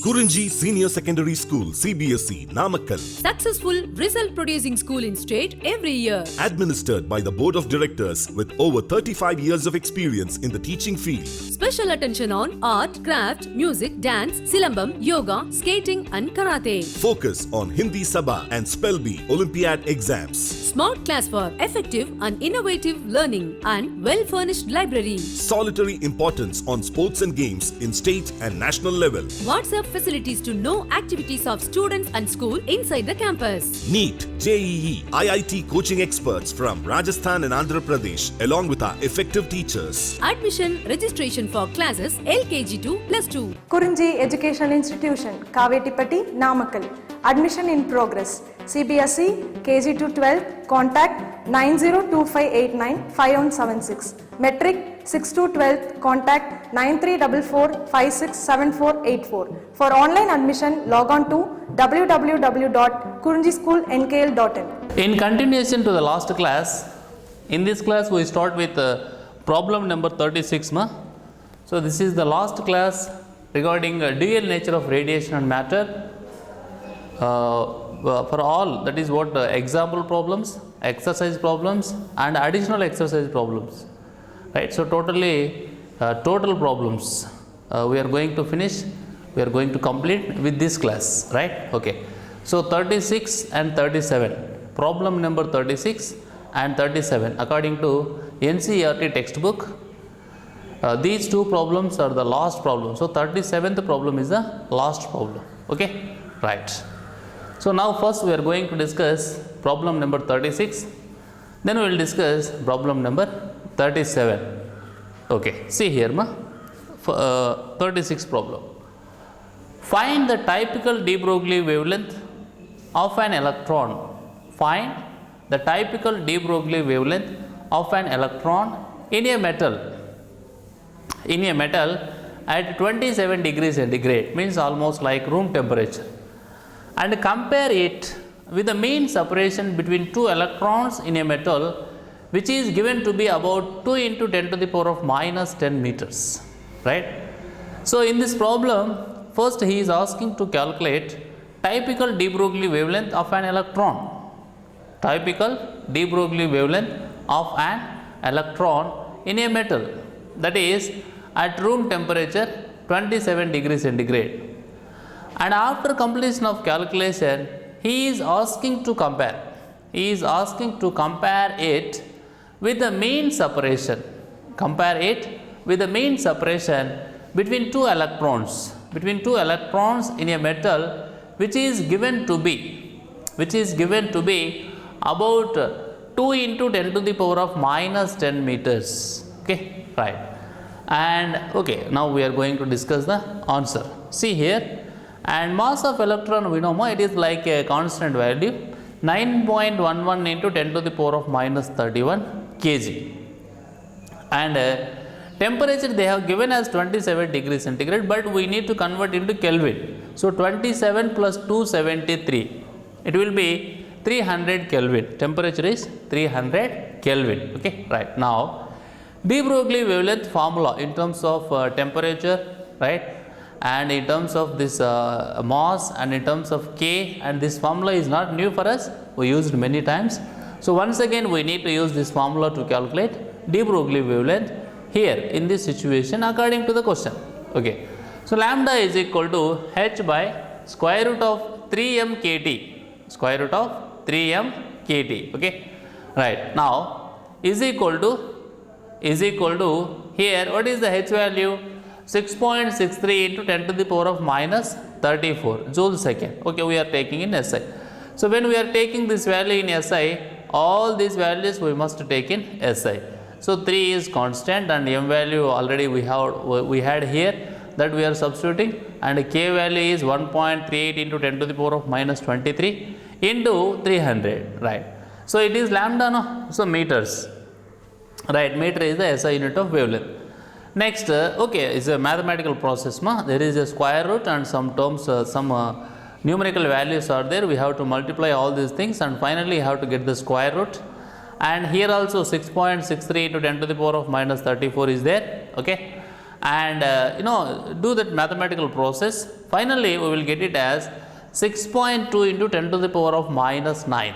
Kurinji Senior Secondary School, CBSE, Namakkal. Successful result producing school in state every year. Administered by the Board of Directors with over 35 years of experience in the teaching field. Special attention on art, craft, music, dance, silambam, yoga, skating and karate. Focus on Hindi Sabha and Spell Bee Olympiad exams. Smart class for effective and innovative learning and well-furnished library. Solitary importance on sports and games in state and national level. WhatsApp facilities to know activities of students and school inside the campus. NEET, JEE, IIT coaching experts from Rajasthan and Andhra Pradesh along with our effective teachers. Admission registration for classes LKG to +2. Kurinji Educational Institution, Kavetipatti, Namakkal. Admission in progress. CBSE, KG to 12, contact 9025895176. Metric 6 to 12, contact 9344567484. For online admission, log on to www.kurinjischoolnkl.in. In continuation to the last class, in this class we start with problem number 36. So this is the last class regarding dual nature of radiation and matter. For all, that is what example problems, exercise problems and additional exercise problems, right? So total problems we are going to finish, we are going to complete with this class, right? Okay, so 36 and 37, problem number 36 and 37 according to NCERT textbook, these two problems are the last problem. So 37th problem is the last problem. Okay, right. So now first we are going to discuss problem number 36, then we will discuss problem number 37. Okay, see here 36 problem. Find the typical de Broglie wavelength of an electron. Find the typical de Broglie wavelength of an electron in a metal at 27 degrees centigrade, means almost like room temperature, and compare it with the mean separation between two electrons in a metal which is given to be about 2 into 10 to the power of minus 10 meters, right? So in this problem, first he is asking to calculate typical de Broglie wavelength of an electron. Typical de Broglie wavelength of an electron in a metal, that is at room temperature 27 degrees centigrade. And after completion of calculation, he is asking to compare. He is asking to compare it with the mean separation. Compare it with the mean separation between two electrons. Between two electrons in a metal which is given to be about 2 into 10 to the power of minus 10 meters. Okay, right. And okay, now we are going to discuss the answer. See here. And mass of electron, we know it is like a constant value, 9.11 into 10 to the power of minus 31 kg. And temperature they have given as 27 degrees centigrade, but we need to convert into Kelvin. So 27 plus 273, it will be 300 Kelvin. Temperature is 300 Kelvin. Okay, right. Now de Broglie wavelength formula in terms of temperature, right? And in terms of this mass and in terms of K, and this formula is not new for us, we used many times. So once again we need to use this formula to calculate de Broglie wavelength here in this situation according to the question. Okay, so lambda is equal to h by square root of 3m kt, square root of 3m kt. Okay, right. Now is equal to here, what is the h value? 6.63 into 10 to the power of minus 34 joule second. Okay, we are taking in SI. So when we are taking this value in SI, all these values we must take in SI. So 3 is constant and m value already we had here, that we are substituting, and k value is 1.38 into 10 to the power of minus 23 into 300, right? So it is lambda, no? So meters, right? Meter is the SI unit of wavelength. Next, okay, it's a mathematical process. There is a square root and some terms, some numerical values are there. We have to multiply all these things and finally have to get the square root. And here also 6.63 into 10 to the power of minus 34 is there. Okay, and do that mathematical process. Finally, we will get it as 6.2 into 10 to the power of minus 9.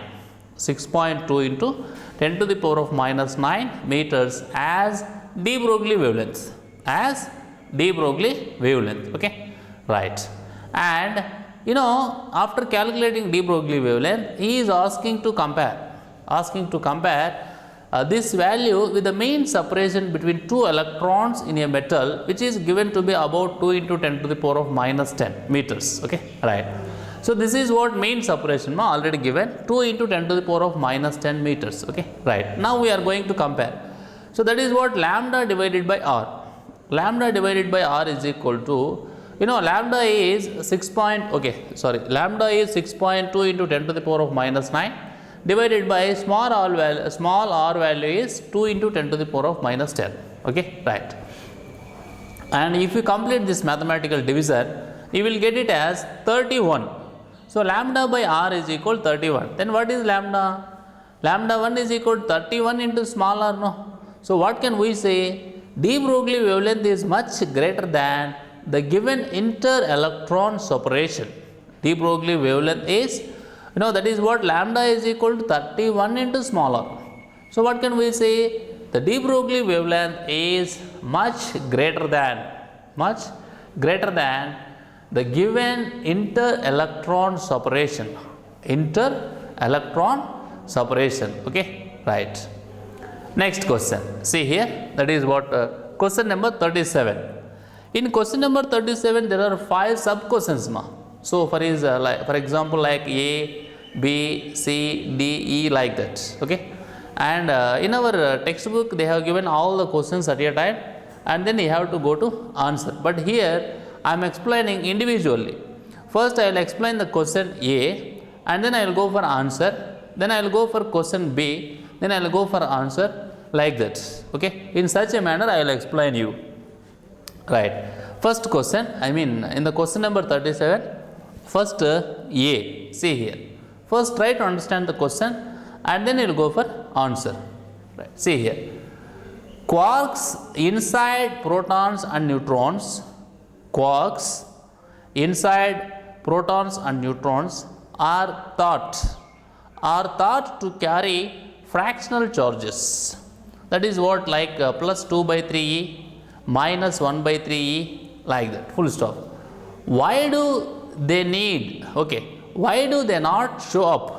6.2 into 10 to the power of minus 9 meters as de Broglie wavelength. As de Broglie wavelength. Okay, right. And after calculating de Broglie wavelength, he is asking to compare this value with the mean separation between two electrons in a metal, which is given to be about 2 into 10 to the power of minus 10 meters. Okay, right. So this is what mean separation already given, 2 into 10 to the power of minus 10 meters. Okay, right. Now we are going to compare. So that is what lambda divided by r. Lambda divided by r is equal to, lambda is 6.2 into 10 to the power of minus 9 divided by small r value is 2 into 10 to the power of minus 10. Okay, right. And if you complete this mathematical division, you will get it as 31. So lambda by r is equal 31. Then what is lambda? Lambda 1 is equal to 31 into small r, no? So what can we say? De Broglie wavelength is much greater than the given inter-electron separation. De Broglie wavelength is, that is what lambda is equal to 31 into small r. So what can we say? The de Broglie wavelength is much greater than the given inter-electron separation. Okay, right. Next question. See here, that is what question number 37. In question number 37, there are 5 sub questions. So for example, like A, B, C, D, E, like that. Okay, and in our textbook they have given all the questions at a time, and then you have to go to answer. But here I am explaining individually. First I will explain the question A, and then I will go for answer. Then I will go for question B. Then I will go for answer, like that. Okay, in such a manner I will explain you. Right. First question, in the question number 37, first A. See here. First try to understand the question, and then you will go for answer. Right. See here. Quarks inside protons and neutrons. Quarks inside protons and neutrons are thought to carry fractional charges. That is what, like plus 2 by 3e, minus 1 by 3e, like that, full stop. Why do they need, why do they not show up?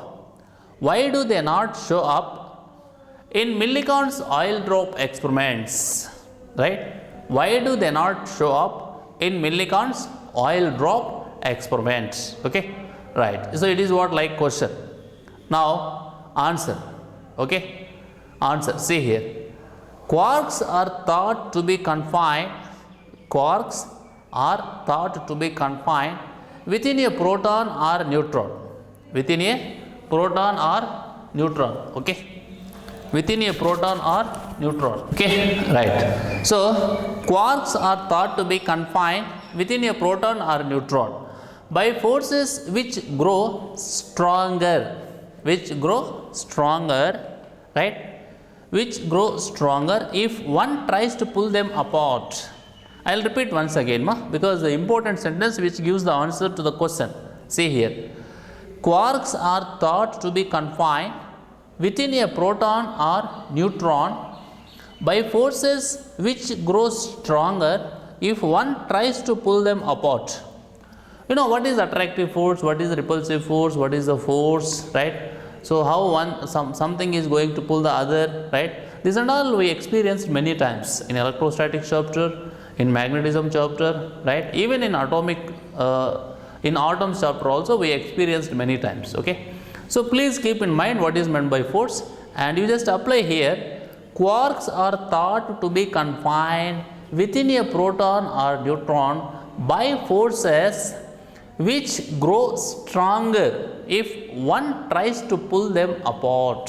In Millikan's oil drop experiments, right? Why do they not show up in Millikan's oil drop experiments? Okay, right. So it is what, like question. Now answer. Okay, answer. See here. Quarks are thought to be confined within a proton or neutron. Okay, within a proton or neutron. Okay, right. So quarks are thought to be confined within a proton or neutron by forces which grow stronger, right? Which grow stronger if one tries to pull them apart. I will repeat once again, because the important sentence which gives the answer to the question. See here. Quarks are thought to be confined within a proton or neutron by forces which grow stronger if one tries to pull them apart. What is attractive force, what is repulsive force, what is the force, right? So how something is going to pull the other, right? This and all we experienced many times in electrostatic chapter, in magnetism chapter, right? Even in atoms chapter also we experienced many times. Okay, so please keep in mind what is meant by force, and you just apply here. Quarks are thought to be confined within a proton or neutron by forces which grow stronger if one tries to pull them apart.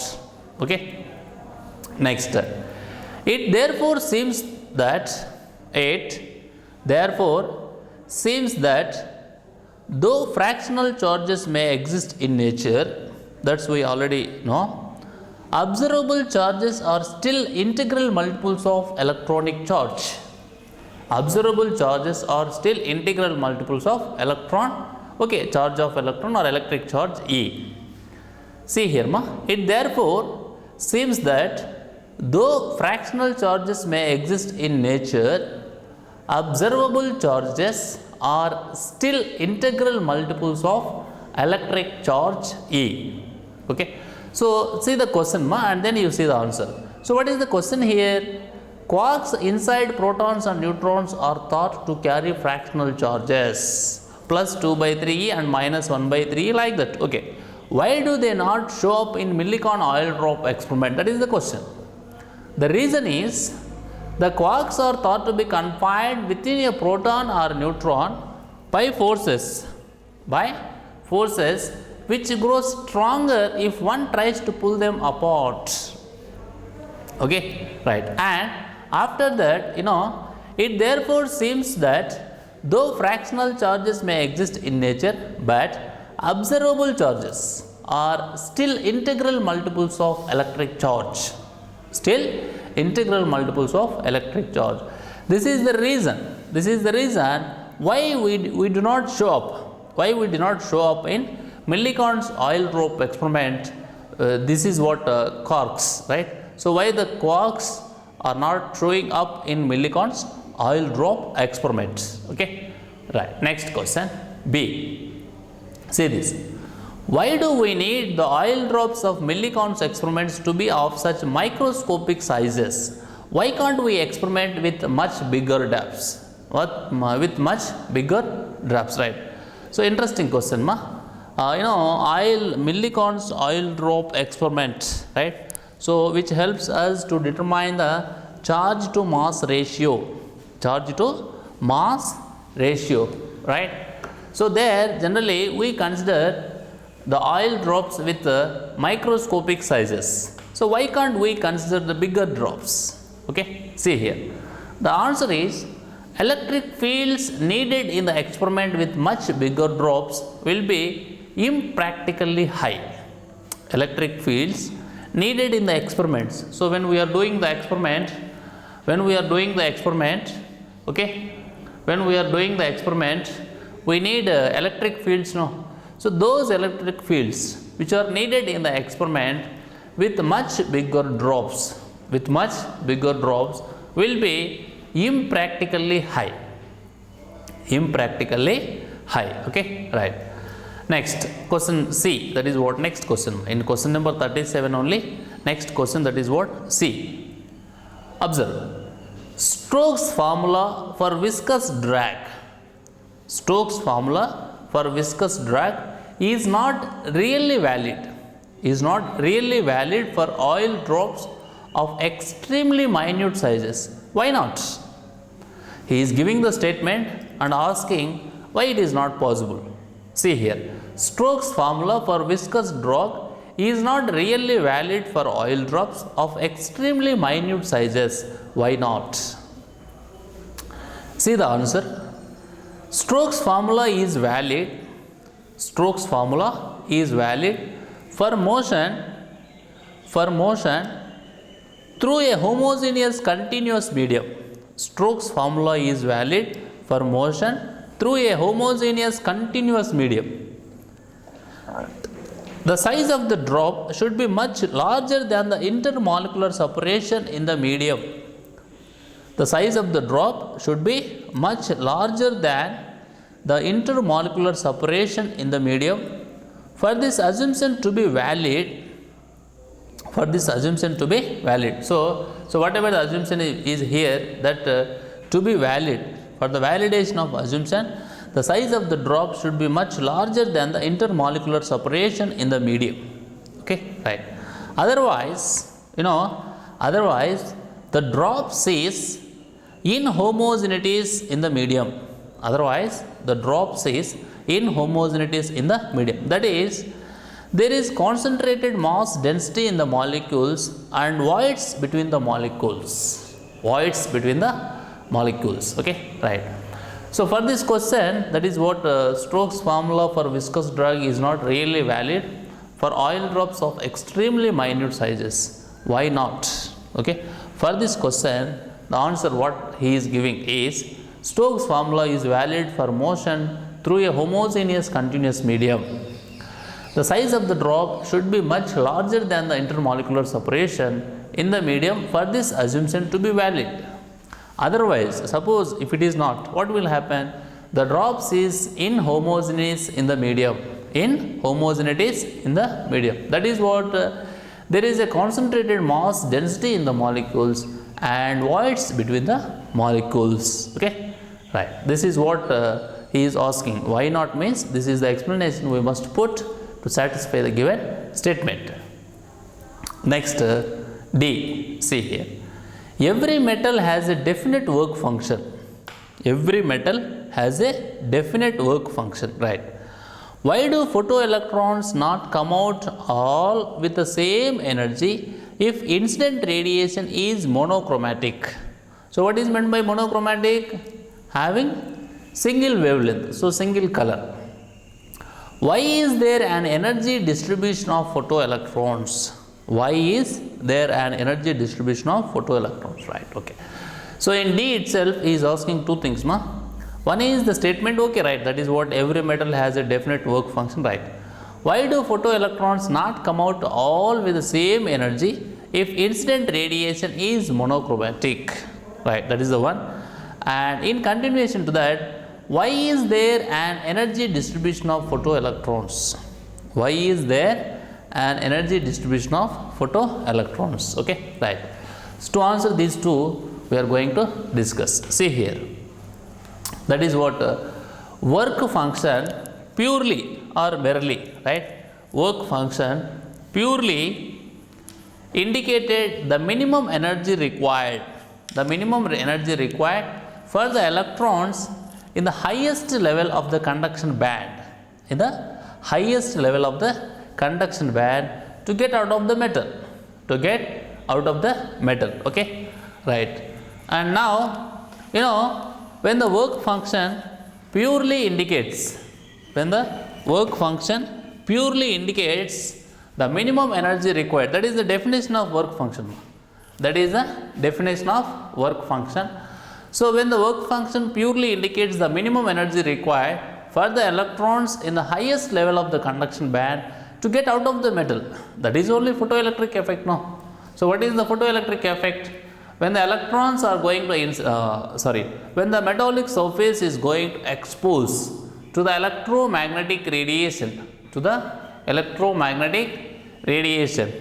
Okay, next, it therefore seems that though fractional charges may exist in nature, that's we already know, observable charges are still integral multiples of electronic charge. observable charges are still integral multiples of electron, okay, charge of electron or electric charge E. See here, it therefore seems that though fractional charges may exist in nature, observable charges are still integral multiples of electric charge E. Okay. So, see the question and then you see the answer. So, what is the question here? Quarks inside protons and neutrons are thought to carry fractional charges plus 2 by 3 and minus 1 by 3 like that. Okay. Why do they not show up in Millikan oil drop experiment? That is the question. The reason is the quarks are thought to be confined within a proton or neutron by forces which grow stronger if one tries to pull them apart. Okay, right. And after that, it therefore seems that though fractional charges may exist in nature, but observable charges are still integral multiples of electric charge. Still integral multiples of electric charge. This is the reason why we do not show up. Why we do not show up in Millikan's oil drop experiment. This is what quarks, right? So why the quarks are not showing up in Millikan's oil drop experiment? Okay, right. Next question, B. See this. Why do we need the oil drops of Millikan's experiments to be of such microscopic sizes? Why can't we experiment with much bigger depths? With much bigger depths, right? So interesting question, Millikan's oil drop experiment, right? So which helps us to determine the charge to mass ratio, right? So there generally we consider the oil drops with microscopic sizes. So why can't we consider the bigger drops? Okay, see here. The answer is electric fields needed in the experiment with much bigger drops will be impractically high. Electric fields needed in the experiments. So when we are doing the experiment, we need electric fields, no? So those electric fields which are needed in the experiment with much bigger drops will be impractically high. Okay, right. Next question C, that is what next question in question number 37 only. Next question, that is what C. Observe. Stokes formula for viscous drag. Stokes formula for viscous drag is not really valid for oil drops of extremely minute sizes. Why not? He is giving the statement and asking why it is not possible. See here, Stokes formula for viscous drag is not really valid for oil drops of extremely minute sizes. Why not? See the answer. Stokes formula is valid for motion through a homogeneous continuous medium. Stokes formula is valid for motion through a homogeneous continuous medium. The size of the drop should be much larger than the intermolecular separation in the medium. The size of the drop should be much larger than the intermolecular separation in the medium. For this assumption to be valid, so whatever the assumption is here, that to be valid, for the validation of assumption, the size of the drop should be much larger than the intermolecular separation in the medium. Okay, right. Otherwise, the drop sees inhomogeneities in the medium. That is, there is concentrated mass density in the molecules and voids between the molecules. Okay, right. So for this question, that is what Stokes formula for viscous drag is not really valid for oil drops of extremely minute sizes. Why not? Okay. For this question, the answer what he is giving is Stokes' formula is valid for motion through a homogeneous continuous medium. The size of the drop should be much larger than the intermolecular separation in the medium for this assumption to be valid. Otherwise, suppose if it is not, what will happen? The drops is inhomogeneous in the medium. Inhomogeneities in the medium. That is what there is a concentrated mass density in the molecules and voids between the molecules. Okay, right. This is what he is asking. Why not means this is the explanation we must put to satisfy the given statement. Next, D. See here. Every metal has a definite work function. Every metal has a definite work function, right? Why do photoelectrons not come out all with the same energy if incident radiation is monochromatic? So, what is meant by monochromatic? Having single wavelength, so single color. Why is there an energy distribution of photoelectrons? Why is there an energy distribution of photoelectrons? Right, okay. So, in D itself, he is asking two things, ma. One is the statement, okay, right, that is what every metal has a definite work function, right. Why do photoelectrons not come out all with the same energy if incident radiation is monochromatic? Right, that is the one. And in continuation to that, why is there an energy distribution of photoelectrons? Why is there an energy distribution of photoelectrons? Okay, right. So, to answer these two, we are going to discuss. See here. That is what work function purely or merely, right? Work function purely indicated the minimum energy required. The minimum energy required for the electrons in the highest level of the conduction band. In the highest level of the conduction band to get out of the metal. To get out of the metal. Okay, right. And now, you know, when the work function purely indicates, when the work function purely indicates the minimum energy required, that is the definition of work function. That is the definition of work function. So, when the work function purely indicates the minimum energy required for the electrons in the highest level of the conduction band to get out of the metal, that is only photoelectric effect, no. So, what is the photoelectric effect? When the electrons are going to, when the metallic surface is going to expose to the electromagnetic radiation,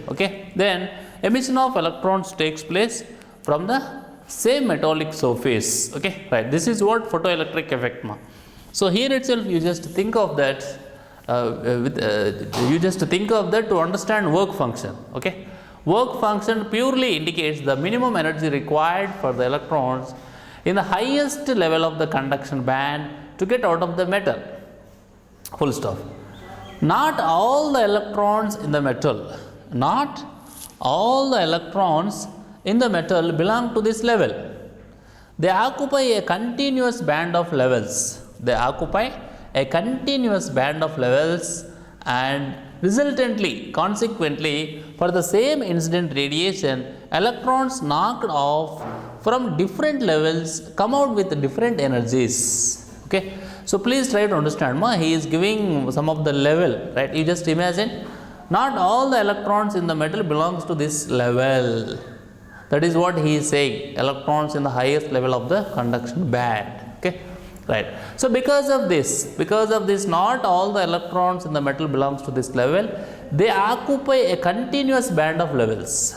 okay, then emission of electrons takes place from the same metallic surface, okay, right. This is what photoelectric effect, ma. So, here itself you just think of that, to understand work function, okay. Work function purely indicates the minimum energy required for the electrons in the highest level of the conduction band to get out of the metal, full stop. Not all the electrons in the metal, not all the electrons in the metal belong to this level. They occupy a continuous band of levels. They occupy a continuous band of levels and resultantly, consequently, for the same incident radiation, electrons knocked off from different levels come out with different energies. Okay. So, please try to understand, ma, he is giving some of the level, right. You just imagine, not all the electrons in the metal belongs to this level. That is what he is saying, electrons in the highest level of the conduction band. Okay. Right. So, because of this, not all the electrons in the metal belongs to this level. They occupy a continuous band of levels.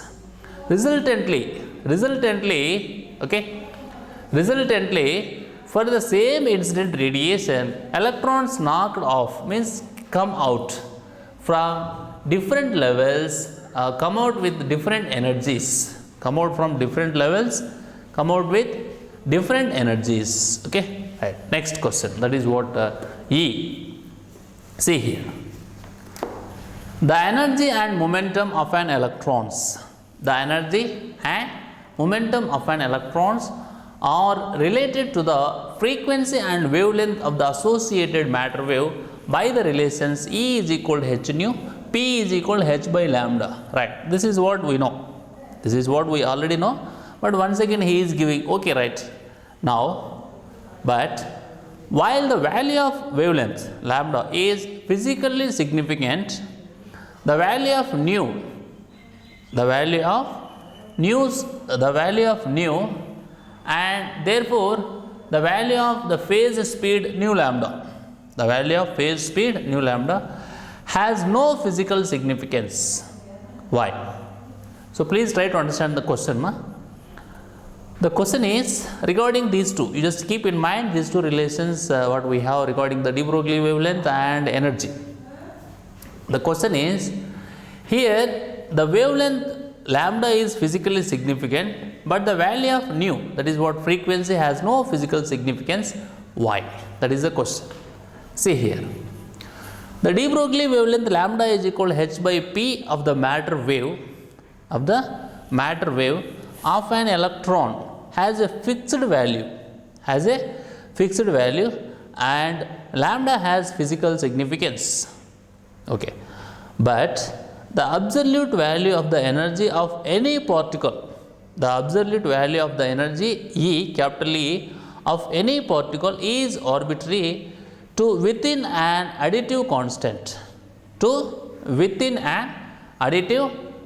Resultantly, for the same incident radiation, electrons knocked off means come out from different levels, come out with different energies. Come out from different levels, come out with different energies. Okay. Right. Next question, that is what E. See here. The energy and momentum of an electrons. The energy and momentum of an electrons are related to the frequency and wavelength of the associated matter wave by the relations E is equal to h nu, P is equal to h by lambda. Right. This is what we know. This is what we already know. But once again he is giving, okay, right. Now, But while the value of wavelength lambda is physically significant, the value of nu and therefore the value of the phase speed nu lambda, has no physical significance. Why? So please try to understand the question. The question is regarding these two. You just keep in mind these two relations what we have regarding the de Broglie wavelength and energy. The question is, here the wavelength lambda is physically significant, but the value of nu, that is what frequency, has no physical significance. Why? That is the question. See here, the de Broglie wavelength lambda is equal to h by p of the matter wave of an electron has a fixed value, and lambda has physical significance. Okay, but the absolute value of the energy of any particle, E, capital E, of any particle is arbitrary to within an additive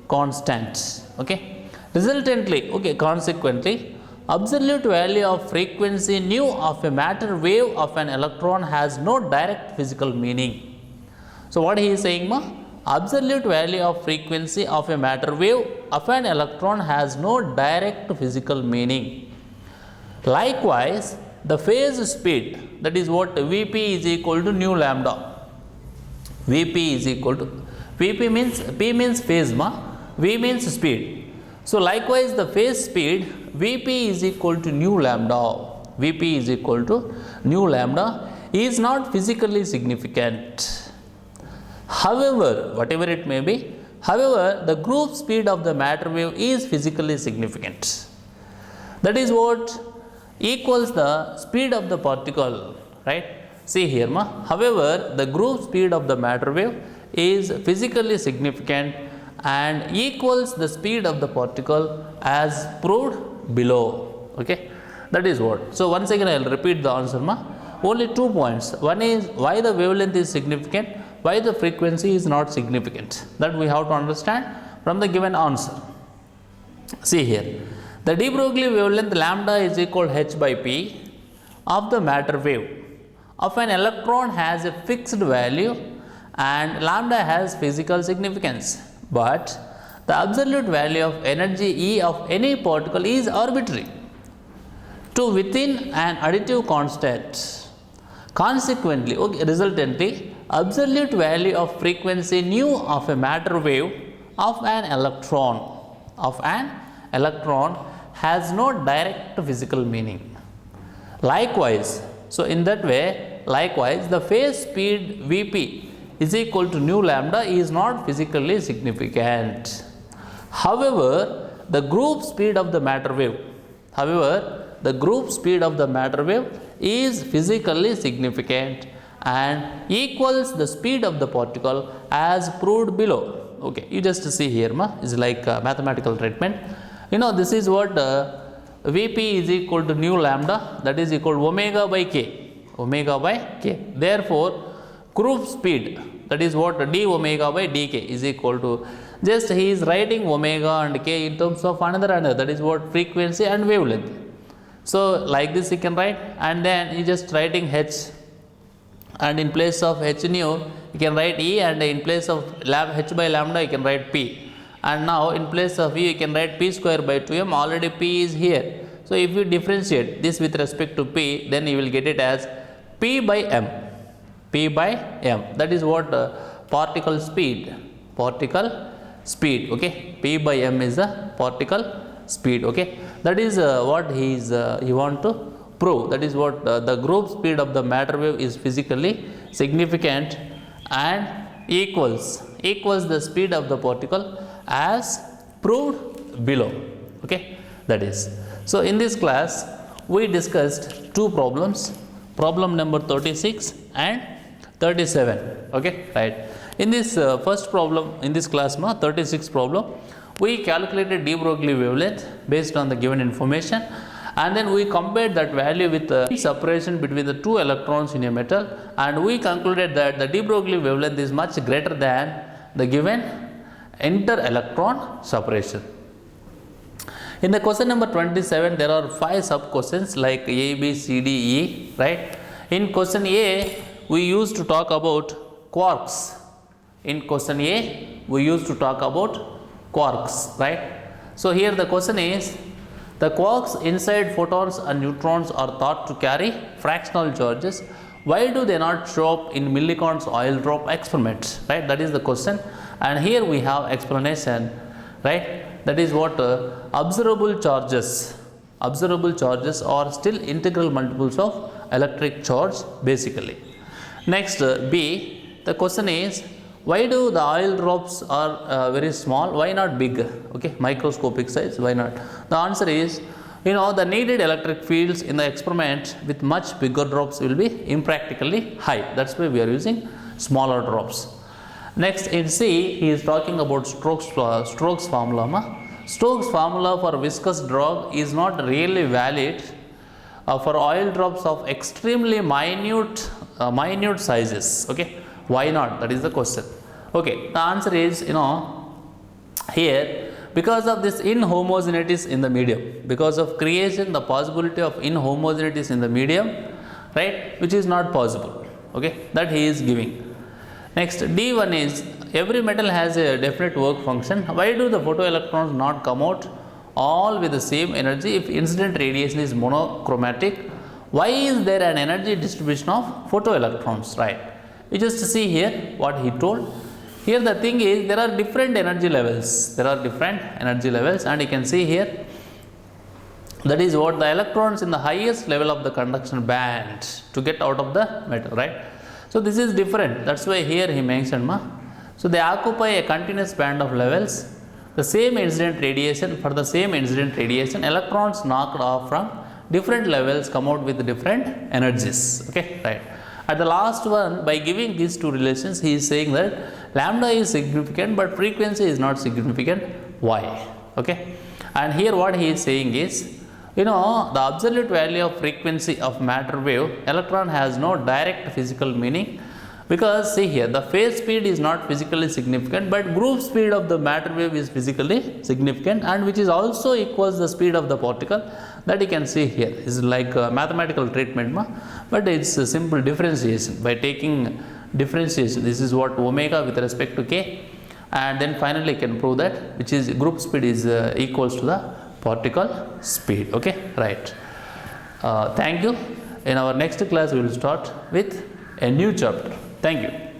constant. Okay, resultantly, consequently, absolute value of frequency nu of a matter wave of an electron has no direct physical meaning. So what he is saying, absolute value of frequency of a matter wave of an electron has no direct physical meaning. Likewise, the phase speed, that is what Vp is equal to nu lambda. P means phase, V means speed. So likewise, the phase speed Vp is equal to nu lambda. Is not physically significant. However, whatever it may be, the group speed of the matter wave is physically significant. That is what equals the speed of the particle, right? See here, however, the group speed of the matter wave is physically significant and equals the speed of the particle as proved below. Okay, that is what. So once again I will repeat the answer. Only 2 points. One is why the wavelength is significant, why the frequency is not significant. That we have to understand from the given answer. See here, the de Broglie wavelength lambda is equal to h by p of the matter wave of an electron has a fixed value and lambda has physical significance, but the absolute value of energy E of any particle is arbitrary to within an additive constant. Consequently, resultantly, absolute value of frequency nu of a matter wave of an electron has no direct physical meaning. Likewise, so in that way, likewise, the phase speed Vp is equal to nu lambda is not physically significant. However, the group speed of the matter wave, is physically significant and equals the speed of the particle as proved below. Okay, you just see here, is like mathematical treatment. You know, this is what Vp is equal to nu lambda, that is equal to omega by k. Therefore, group speed, that is what d omega by dk is equal to, just he is writing omega and k in terms of another, that is what frequency and wavelength. So like this you can write, and then you just writing h, and in place of h nu you can write E, and in place of h by lambda you can write p, and now in place of E you can write p square by 2m. Already p is here, so if you differentiate this with respect to p, then you will get it as p by m. That is what particle speed. Okay, p by m is the particle speed. Okay, that is what he want to prove. That is what the group speed of the matter wave is physically significant and equals the speed of the particle as proved below. Okay, that is. So in this class we discussed two problems, problem number 36 and 37. Okay, right. In this first problem in this class, 36 problem, we calculated de Broglie wavelength based on the given information, and then we compared that value with the separation between the two electrons in a metal, and we concluded that the de Broglie wavelength is much greater than the given inter-electron separation. In the question number 27, there are 5 sub questions like A, B, C, D, E, right? In question A, we used to talk about quarks. In question A, we used to talk about quarks, right? So here the question is, the quarks inside photons and neutrons are thought to carry fractional charges. Why do they not show up in Millikan's oil drop experiment, right? That is the question, and here we have explanation, right? That is what observable charges are still integral multiples of electric charge basically. Next B, the question is, why do the oil drops are very small, why not big, okay, microscopic size, why not? The answer is, the needed electric fields in the experiment with much bigger drops will be impractically high, that's why we are using smaller drops. Next in C, he is talking about Stokes formula. Stokes formula for viscous drag is not really valid for oil drops of extremely minute sizes, okay. Why not? That is the question. Okay, the answer is, here, because of this inhomogeneities in the medium, because of creation the possibility of inhomogeneities in the medium, right, which is not possible, okay, that he is giving. Next D1 is, every metal has a definite work function. Why do the photoelectrons not come out all with the same energy if incident radiation is monochromatic? Why is there an energy distribution of photoelectrons, right? You just see here what he told. Here the thing is, there are different energy levels. And you can see here, that is what the electrons in the highest level of the conduction band to get out of the metal, right? So this is different. That's why here he mentioned So they occupy a continuous band of levels. For the same incident radiation, electrons knocked off from different levels come out with different energies. Okay, right. At the last one, by giving these two relations, he is saying that lambda is significant but frequency is not significant. Why? Okay. And here what he is saying is, the absolute value of frequency of matter wave, electron has no direct physical meaning, because see here, the phase speed is not physically significant, but group speed of the matter wave is physically significant, and which is also equals the speed of the particle. That you can see here is like a mathematical treatment, but it's a simple differentiation. By taking differentiation, this is what omega with respect to k, and then finally you can prove that which is group speed is equals to the particle speed. Okay, right. Thank you. In our next class we will start with a new chapter. Thank you.